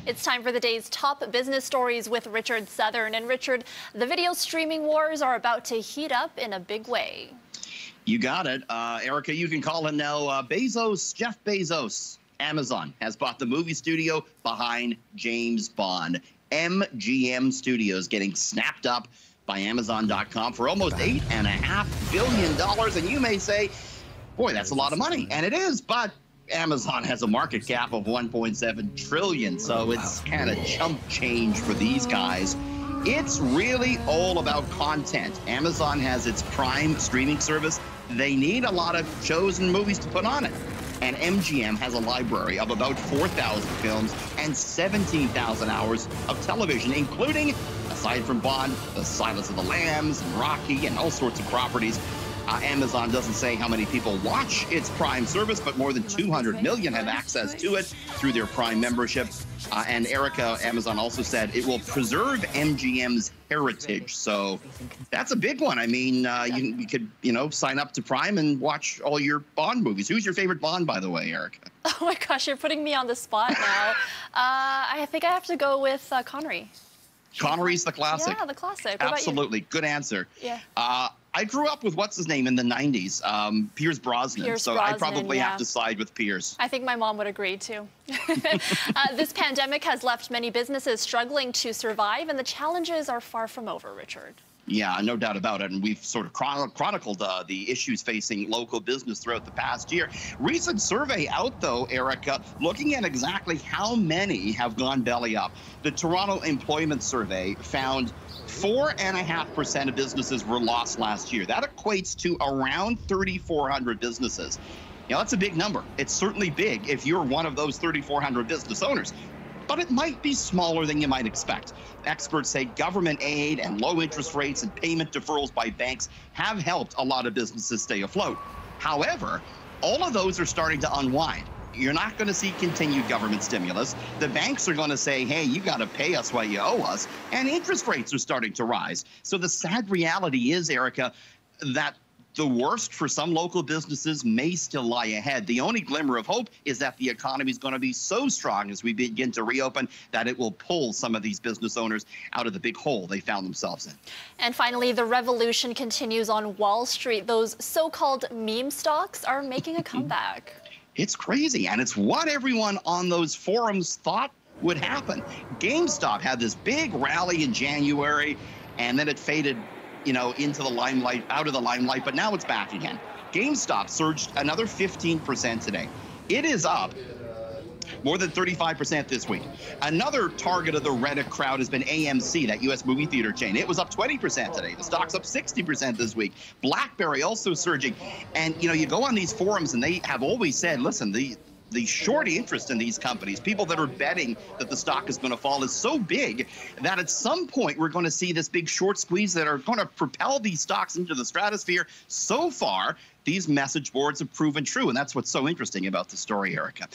It's time for the day's top business stories with Richard Southern. And Richard, the video streaming wars are about to heat up in a big way. You got it. Erica, you can call him now. Jeff Bezos, Amazon, has bought the movie studio behind James Bond. MGM Studios getting snapped up by Amazon.com for almost $8.5 billion. And you may say, boy, that's a lot of money. And it is, but Amazon has a market cap of $1.7 trillion. So it's kind of chump change for these guys. It's really all about content. Amazon has its Prime streaming service. They need a lot of shows and movies to put on it. And MGM has a library of about 4,000 films and 17,000 hours of television, including, aside from Bond, The Silence of the Lambs, and Rocky, and all sorts of properties. Amazon doesn't say how many people watch its Prime service, but more than 200 million have access to it through their Prime membership. And Erica, Amazon also said it will preserve MGM's heritage. So that's a big one. I mean, you could, sign up to Prime and watch all your Bond movies. Who's your favorite Bond, by the way, Erica? Oh my gosh, you're putting me on the spot now. I think I have to go with Connery. Connery's the classic. Yeah, the classic. What Absolutely. Good answer. Yeah. I grew up with, what's his name, in the 90s, Pierce Brosnan. I probably have to side with Pierce. I think my mom would agree, too. This pandemic has left many businesses struggling to survive, and the challenges are far from over, Richard. Yeah, no doubt about it. And we've sort of chronicled the issues facing local business throughout the past year. Recent survey out, though, Erica, looking at exactly how many have gone belly up. The Toronto Employment Survey found 4.5% of businesses were lost last year. That equates to around 3,400 businesses. That's a big number. It's certainly big if you're one of those 3,400 business owners. But it might be smaller than you might expect. Experts say government aid and low interest rates and payment deferrals by banks have helped a lot of businesses stay afloat. However, all of those are starting to unwind. You're not going to see continued government stimulus. The banks are going to say, hey, you got to pay us what you owe us. And interest rates are starting to rise. So the sad reality is, Erica, that the worst for some local businesses may still lie ahead. The only glimmer of hope is that the economy is going to be so strong as we begin to reopen that it will pull some of these business owners out of the big hole they found themselves in. And finally, the revolution continues on Wall Street. Those so-called meme stocks are making a comeback. It's crazy, and it's what everyone on those forums thought would happen. GameStop had this big rally in January, and then it faded into the limelight, out of the limelight, but now it's back again. GameStop surged another 15% today. It is up more than 35% this week. Another target of the Reddit crowd has been AMC, that U.S. movie theater chain. It was up 20% today. The stock's up 60% this week. BlackBerry also surging. And, you go on these forums, and they have always said, listen, the short interest in these companies, people that are betting that the stock is going to fall, is so big that at some point we're going to see this big short squeeze that are going to propel these stocks into the stratosphere. So far, these message boards have proven true, and that's what's so interesting about the story, Erica.